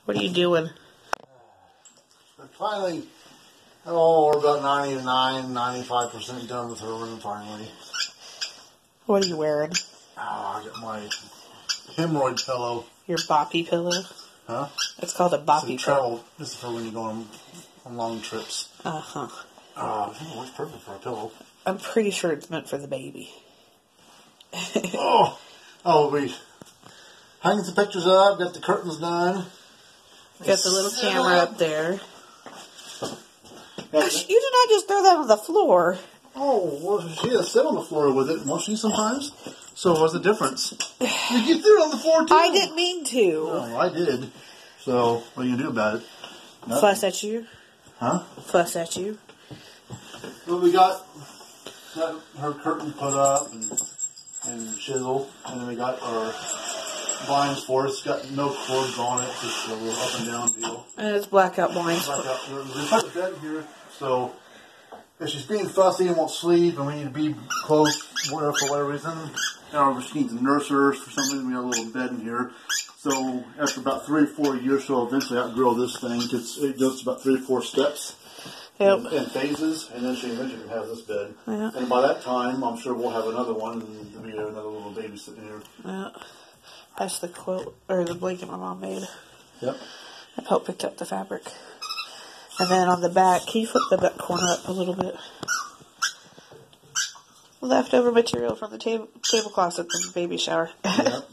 What are you doing? Finally, we're about 95% done with her room finally. What are you wearing? I got my hemorrhoid pillow. Your boppy pillow? Huh? It's called a boppy pillow. This is for when you go on long trips. Uh-huh. I think it works perfect for a pillow. I'm pretty sure it's meant for the baby. We hanging some pictures up, got the curtains done. Got the little camera up there. Gosh, you did not just throw that on the floor. Oh, well, she had to sit on the floor with it, won't she, sometimes? So what's the difference? You threw it on the floor, too. I didn't mean to. No, I did. So, what are you going to do about it? Nothing. Fuss at you? Huh? Fuss at you? Well, we got her curtain put up and chiseled, and then we got our blinds for it. It's got no cords on it, just a little up and down deal. And it's blackout blinds. We put the bed here, so if she's being fussy and won't sleep, and we need to be close for whatever reason, she needs a nursery for some reason. We got a little bed in here. So after about 3 or 4 years, she'll eventually outgrow this thing. It goes to about 3 or 4 steps. Yep. In phases, and then she eventually can have this bed. Yeah. And by that time, I'm sure we'll have another one, and there'll be another little baby sitting here. Yeah. That's the quilt, or the blanket my mom made. Yep. I helped pick up the fabric. And then on the back, can you flip the back corner up a little bit? Leftover material from the tablecloths at the baby shower. Yep.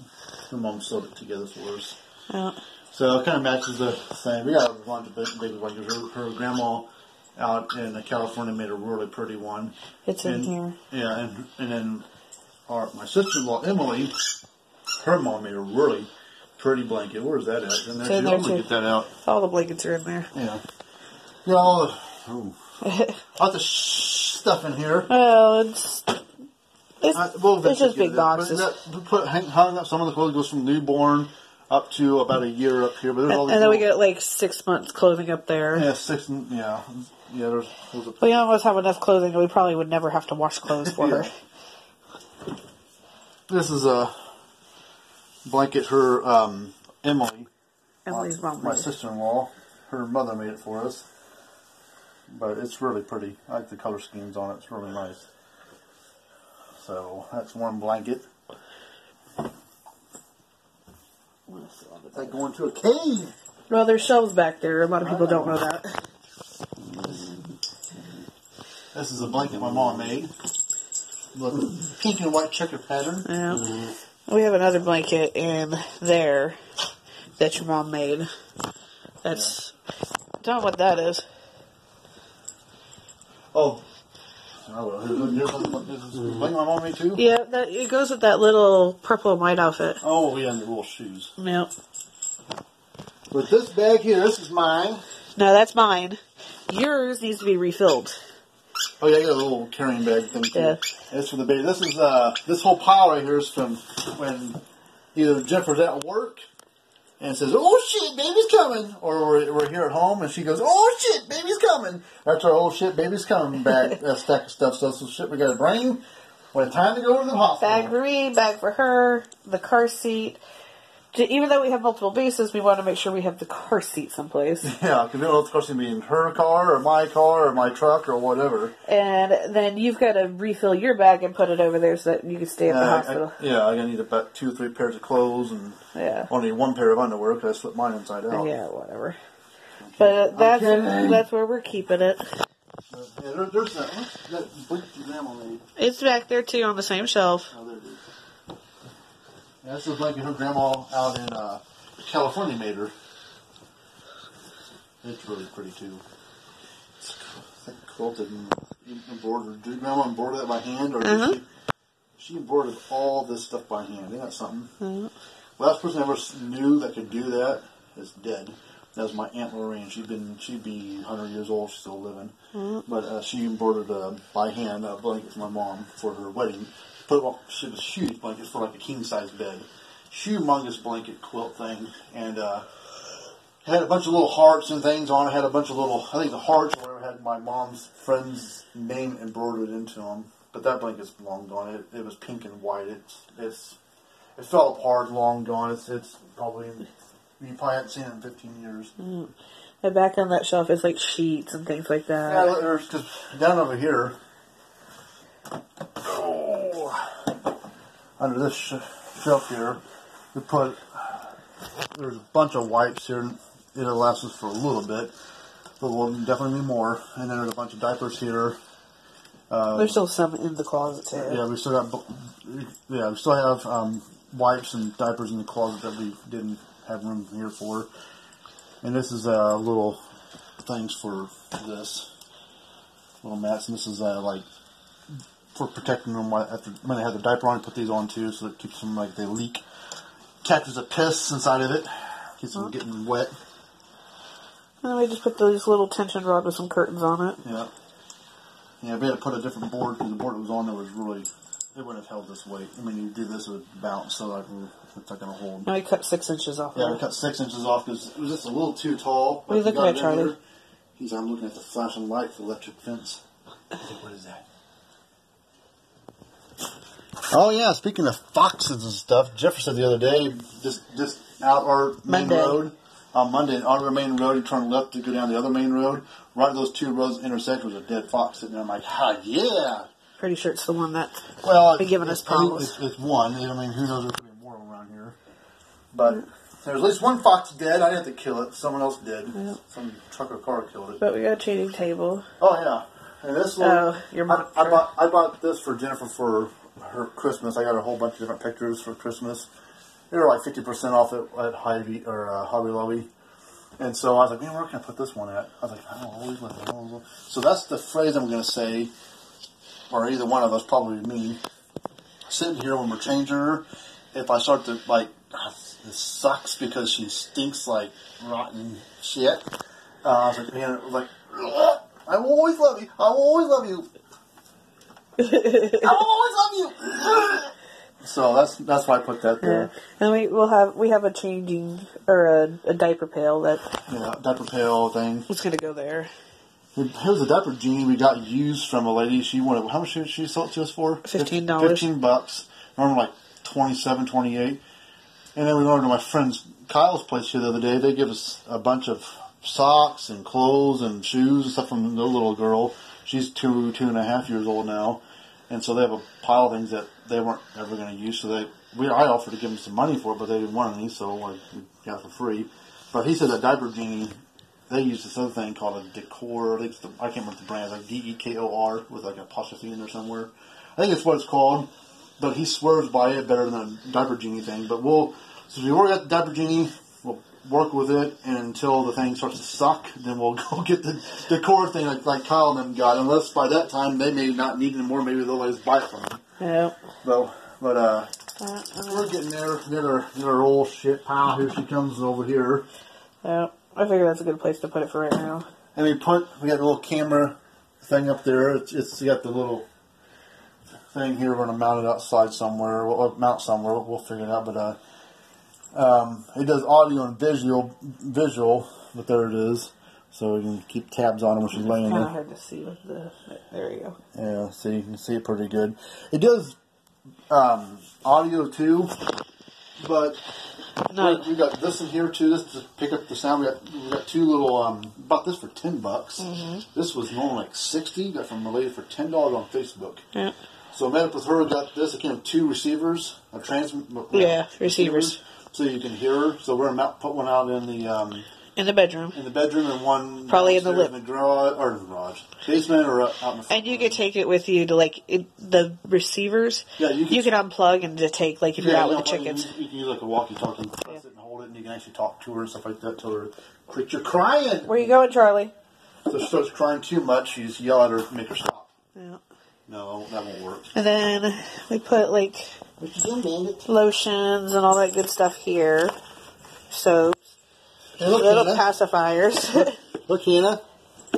Her mom sewed it together for us. Yeah. So it kind of matches the same. We got a bunch of baby blankets. Her grandma out in California made a really pretty one. It's in here. Yeah, and then my sister-in-law, Emily, her mom made a really pretty blanket. Where's that at? In there. It's in there too. Get that out. All the blankets are in there. Yeah. Yeah, all the stuff in here. Well, it's just big boxes. Hung up, some of the clothing goes from newborn up to about a year up here. But there's all these and then we get like 6 months clothing up there. Yeah, there's We almost have enough clothing that we probably would never have to wash clothes for her. This is a blanket her Emily's mom, my sister-in-law, her mother made it for us. But it's really pretty. I like the color schemes on it. It's really nice. So that's one blanket. It's like going to a cave. Well, there's shelves back there. A lot of people don't know that. This is a blanket my mom made. With pink and white checker pattern. Yeah. We have another blanket in there that your mom made. That's... Don't know what that is. Oh. Here's a blanket my mom made too? Yeah, it goes with that little purple and white outfit. Oh, yeah, and the little shoes. Yep. With this bag here, this is mine. No, that's mine. Yours needs to be refilled. Oh yeah, I got a little carrying bag thing too. Yeah. It's for the baby. This is this whole pile right here is from when either Jennifer's at work and says, "Oh shit, baby's coming," or we're here at home and she goes, "Oh shit, baby's coming." That's our "oh shit, baby's coming" bag. That stack of stuff. So that's some shit we got to bring when it's time to go to the hospital. Bag for me, bag for her, the car seat. Even though we have multiple bases, we want to make sure we have the car seat someplace. Yeah, because we don't know if the car's going to be in her car or my truck or whatever. And then you've got to refill your bag and put it over there so that you can stay at the hospital. I'm going to need about 2 or 3 pairs of clothes and only 1 pair of underwear because I slipped mine inside out. Yeah, whatever. But that's where we're keeping it. Yeah, there's that blanket your grandma made. It's back there too on the same shelf. Oh, there it is. Yeah, this is a blanket her grandma out in California made her. It's really pretty too. It's like quilted and embroidered. Did grandma embroider that by hand, or did she embroidered all this stuff by hand? Isn't that something? Last person I ever knew that could do that is dead. That was my Aunt Lorraine. She'd be 100 years old. She's still living. But she embroidered by hand a blanket for my mom for her wedding. She was a huge blanket for like a king-size bed. Humongous blanket quilt thing. And it had a bunch of little hearts and things on it. Had a bunch of little, I think the hearts or whatever had my mom's friend's name embroidered into them. But that blanket's long gone. It was pink and white. It fell apart, long gone. It's probably You probably haven't seen it in 15 years. Mm. And back on that shelf is like sheets and things like that. Yeah, there's just down over here. Under this shelf here, there's a bunch of wipes here. It'll last us for a little bit, but we'll definitely need more. And then there's a bunch of diapers here. There's still some in the closet too. Yeah, we still have wipes and diapers in the closet that we didn't have room here for. And this is little things for this little mats. And this is like for protecting them when they have the diaper on. Put these on too, so it keeps them like they leak. Catches a piss inside of it, keeps them getting wet. And we just put this little tension rod with some curtains on it. Yeah. Yeah, we had to put a different board because the board that was on there was really, it wouldn't have held this weight. I mean, you do this, it would bounce, so it's not going to hold. And we cut 6 inches off. Yeah, we cut 6 inches off because it was just a little too tall. What are you looking at, Charlie? I'm looking at the flashing light for the electric fence. I think, what is that? Oh yeah, speaking of foxes and stuff, Jeffrey said the other day, just out our main road, on Monday, on our main road, you turn left to go down the other main road, right at those two roads intersect was a dead fox sitting there. I'm like, yeah! Pretty sure it's the one that be giving us problems. It's one. I mean, who knows, there could be more around here. But there's at least one fox dead. I didn't have to kill it. Someone else did. Yep. Some truck or car killed it. But we got a cheating table. Oh, yeah. And this one, your mom. I bought this for Jennifer for her Christmas. I got a whole bunch of different pictures for Christmas. They were like 50% off at Hobby Lobby. And so I was like, man, where can I put this one at? I was like, I don't always let it. So that's the phrase I'm going to say, or either one of us, probably me, sitting here when we're changing her. If I start to, like, this sucks because she stinks like rotten shit. I was like, man, I will always love you. I will always love you. I will always love you. So that's why I put that there. Yeah. And we have a changing or a diaper pail that diaper pail thing. It's gonna go there. Here's a diaper genie we got used from a lady. She wanted, how much did she sell it to us for? $15. $15. Normally like $27, $28. And then we went over to my friend's Kyle's place here the other day. They give us a bunch of socks and clothes and shoes and stuff from their little girl. She's 2.5 years old now. And so they have a pile of things that they weren't ever going to use. So I offered to give them some money for it, but they didn't want any, so we got it for free. But he said that diaper genie, they use this other thing called a decor. I can't remember the brand. It's like DEKOR with like an apostrophe in there somewhere. I think it's what it's called. But he swears by it better than a diaper genie thing. But so if we already got the diaper genie, we'll work with it, and until the thing starts to suck, then we'll go get the decor thing like Kyle and them got. Unless by that time they may not need it anymore. Maybe they'll just buy it from them. Yeah. But we're getting there. Get our old shit pile. Here she comes over here. Yeah. I figure that's a good place to put it for right now. And we got a little camera thing up there. It's got the little thing here. We're going to mount it outside somewhere. We'll mount somewhere. We'll figure it out. But it does audio and visual, but there it is. So we can keep tabs on it when she's laying there. It's kind of hard to see with there you go. Yeah, see, you can see it pretty good. It does audio too, but we got this in here too. This to pick up the sound. We got two little. Bought this for $10. Mm-hmm. This was normally like $60. Got from a lady for $10 on Facebook. Yeah. So I met up with her. Got this. It came with two receivers, receivers, so you can hear her. So we're gonna put one out in the bedroom. In the bedroom, and one probably in the garage, basement, or out in the front. And you could take it with you to the receivers. Yeah, you can unplug and just take if you're out with the chickens. You can use like a walkie-talkie, press it and hold it, and you can actually talk to her and stuff like that. Tell her, "Quick, you're crying." Where you going, Charlie? So if she starts crying too much, you just yell at her, make her stop. Yeah. No, that won't work. And then we put lotions and all that good stuff here. Soaps. Hey, look, little Hannah. pacifiers. Look, Hannah.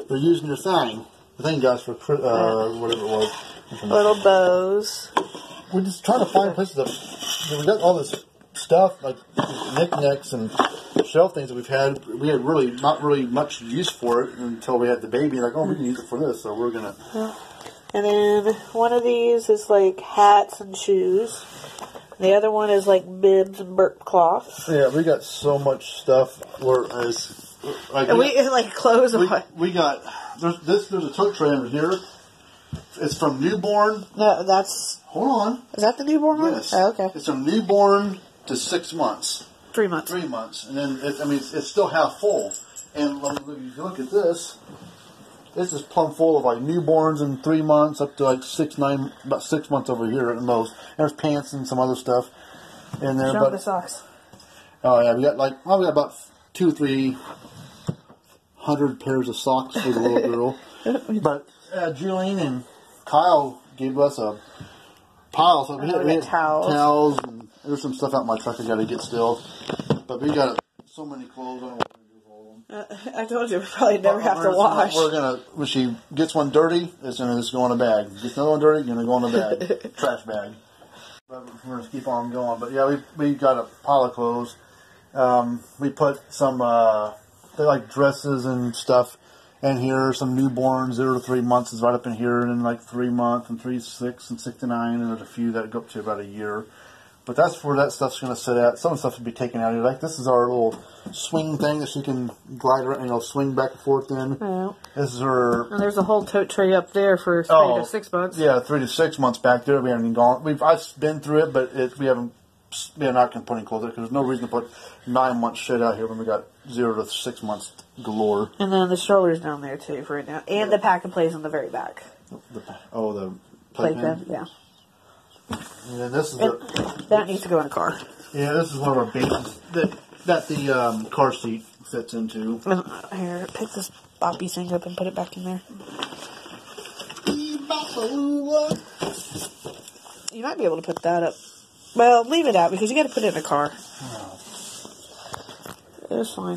They're using your thing. The thing guys for whatever it was. Little bows. We're just trying to find places that we got all this stuff like knickknacks and shelf things that we've had. We had not really much use for it until we had the baby. Like, we can use it for this, so we're gonna. Yeah. And then one of these is like hats and shoes. The other one is like bibs and burp cloths. Yeah, we got so much stuff. Like clothes. We got there's a tote tray under here. It's from newborn. No, that's. Hold on. Is that the newborn one? Yes. Oh, okay. It's from newborn to 6 months. 3 months. 3 months, and then it's still half full. And if you look at this. This is plumb full of like newborns and 3 months up to like about 6 months over here at the most. There's pants and some other stuff in there. Show the socks. Oh yeah, we got about 200-300 pairs of socks for the little girl. But Julian and Kyle gave us a pile. So we had towels and there's some stuff out in my truck I got to get still. But we got so many clothes. I don't know what to do with all of them. I told you we probably never have to wash. When she gets one dirty, it's going to just go in a bag. Gets another one dirty, going to go in a bag, trash bag. But we're going to keep on going. But yeah, we got a pile of clothes. We put some they like dresses and stuff in here. Some newborns 0 to 3 months is right up in here, and then like 3 months and 3 to 6 and 6 to 9, and there's a few that go up to about a year. But that's where that stuff's going to sit at. Some of the stuff will be taken out of here. Like this is our little swing thing that she can glide around, swing back and forth in. Yeah. This is her. And there's a whole tote tray up there for 3 to 6 months. Yeah, 3 to 6 months back there. We haven't even gone. I've been through it, but we're not going to put any clothes there because there's no reason to put 9 months shit out here when we got 0 to 6 months galore. And then the strollers down there too for right now, and the pack and plays in the very back. The playpen, yeah. And then this is that needs to go in a car. Yeah, this is one of our bases that the car seat fits into. Here, pick this boppy thing up and put it back in there. You might be able to put that up. Well, leave it out because you got to put it in a car. Oh. It's fine.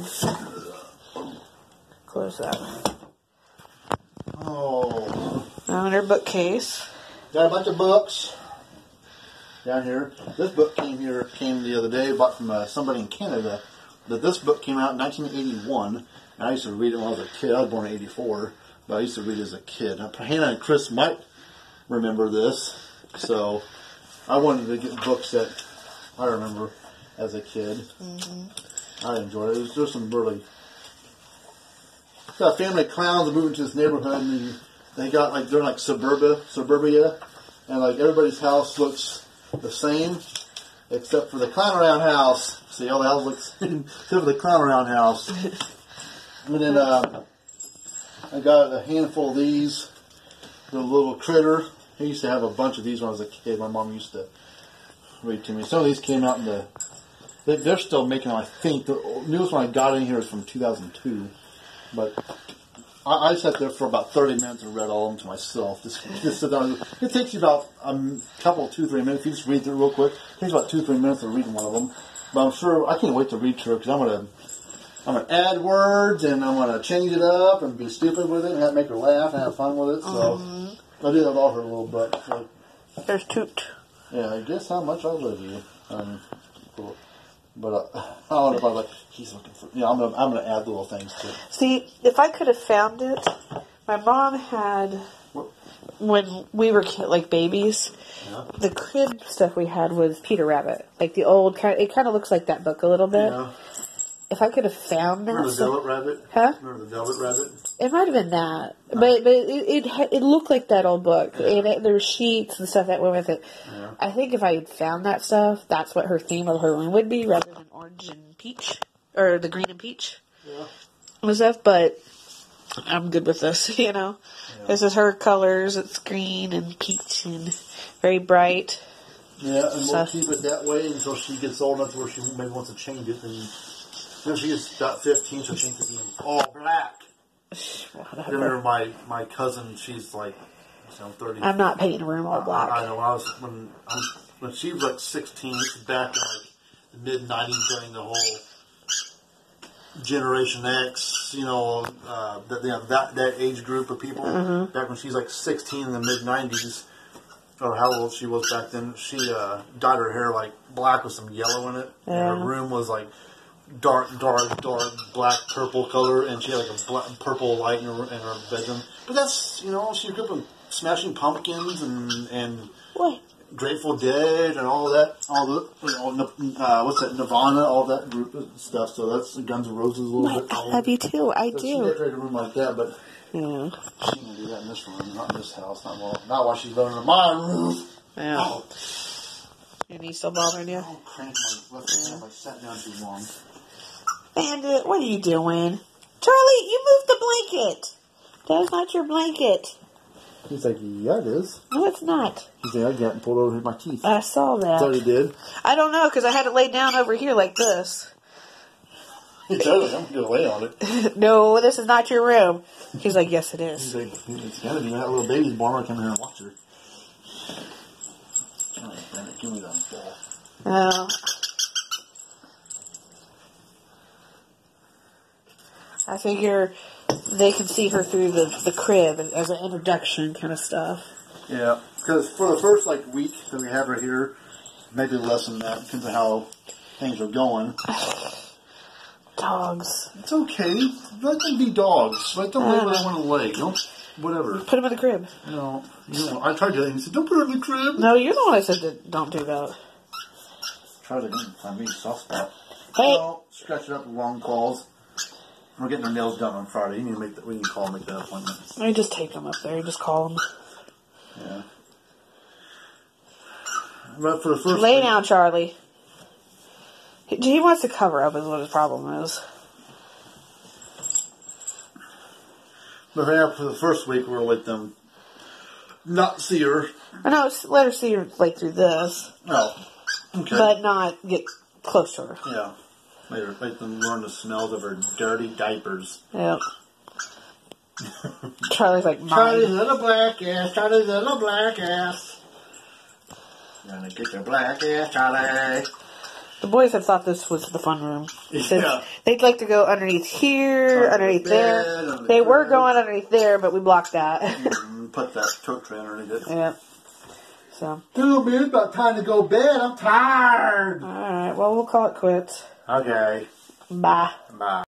Close that. Oh. Now in her bookcase. Got a bunch of books down here. This book came the other day, bought from somebody in Canada. This book came out in 1981, and I used to read it when I was a kid. I was born in 84, but I used to read it as a kid. Now, Hannah and Chris might remember this, so I wanted to get books that I remember as a kid. Mm-hmm. I enjoyed it. There's some really... It's got a family of clowns that moved into this neighborhood, and they're like suburbia, and like everybody's house looks the same, except for the clown around house. See how the house looks, except for the clown around house. And then I got a handful of these. The little critter. I used to have a bunch of these when I was a kid. My mom used to read to me. Some of these came out in they're still making them, I think. The newest one I got in here is from 2002. But I sat there for about 30 minutes and read all of them to myself. Just sit down. It takes you about 2-3 minutes. If you just read through it real quick, it takes about 2-3 minutes to read one of them. But I'm sure I can't wait to read through it because I'm gonna add words and I'm gonna change it up and be stupid with it and make her laugh and have fun with it. So I do that all her little butt. So, there's Toot. Yeah, I guess how much I love you. Cool. But I don't know if I was like, he's looking for... Yeah, I'm gonna add little things to it. See, if I could have found it, my mom had, when we were like babies, the crib stuff we had was Peter Rabbit. Like the old kind. It kind of looks like that book a little bit. Yeah. If I could have found that. Remember the Velvet Rabbit? Huh? Remember the Velvet Rabbit? It might have been that, but it looked like that old book, and there were sheets and stuff that went with it. Yeah. I think if I had found that stuff, that's what her theme of her room would be, rather than orange and peach, or the green and peach, and stuff. But I'm good with this, Yeah. This is her colors. It's green and peach and very bright. Yeah, and we'll keep it that way until she gets old enough to where she maybe wants to change it. And when she gets about 15, she'll change it to being all black. Whatever. I remember my cousin, she's like, 30. I'm not painting a room all black. I know. When she was like 16, this is back in like the mid-90s during the whole Generation X, that age group of people. Mm-hmm. Back when she's like 16 in the mid-90s, or how old she was back then, she dyed her hair like black with some yellow in it. Yeah. And her room was like dark black purple color, and she had like a purple light in her bedroom. But that's she grew up with smashing pumpkins and what? Grateful Dead and all that, what's that, Nirvana, all that group of stuff. So that's Guns N' Roses a little bit. I love you too. I so do. She decorated a room like that, but yeah. she can do that in this room, not in this house. Not while she's living in my room. Yeah. Oh. And he's still bothering you? I'll crank my left hand if I sat down too long. Bandit, what are you doing? Charlie, you moved the blanket. That's not your blanket. He's like, yeah, it is. No, it's not. He's like, I got it and pulled over my teeth. I saw that. That's what he did? I don't know, because I had it laid down over here like this. He told us, I'm going to lay on it. No, this is not your room. He's like, yes, it is. He's like, it's got to be. When that little baby's born, I come here and watch her. All right, Brandon, give me that ball. I figure they can see her through the crib as an introduction kind of stuff. Yeah, because for the first week that we have right here, maybe less than that, depends on how things are going. Dogs. It's okay. Let them be dogs. Let them lay where they want to lay. Don't, whatever. Put them in the crib. No, I tried to, and he said, don't put her in the crib. No, you're the one that said that don't do that. Try to find me a soft spot. Hey. No, scratch it up with long calls. We're getting our nails done on Friday. We need to call and make that appointment. I just take them up there. You just call them. Yeah. But for the first lay down, Charlie. He wants to cover up is what his problem is. But yeah, for the first week, we'll let them not see her. No, let her see her through this. Oh, okay. But not get close to her. Yeah. Make them learn the smells of her dirty diapers. Yep. Charlie's like, mine. Charlie's little black ass. Charlie's little black ass. Gonna get your black ass, Charlie. The boys have thought this was the fun room. Yeah. They'd like to go underneath here, underneath there. They were going underneath there, but we blocked that. Put that tote tray underneath it. Yep. So. Dude, it's about time to go to bed. I'm tired. Alright, well, we'll call it quits. Okay. Bye. Bye.